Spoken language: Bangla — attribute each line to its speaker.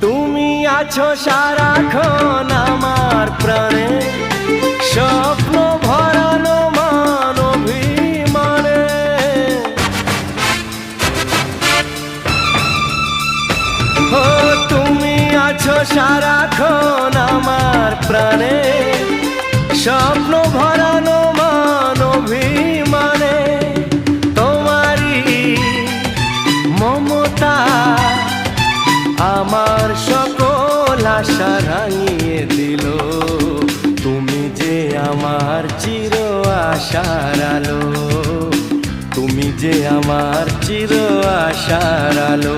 Speaker 1: তুমি আছো সারাক্ষণ আমার প্রাণে, স্বপ্ন ভরানো মান অভিমানে। ও তুমি আছো সারাক্ষণ আমার প্রাণে, স্বপ্ন ভরানো মান অভিমানে। তোমারই মমতা আমার সকল আশা রাঙিয়ে দিল। তুমি যে আমার চির আশার আলো, তুমি যে আমার চির আশার আলো।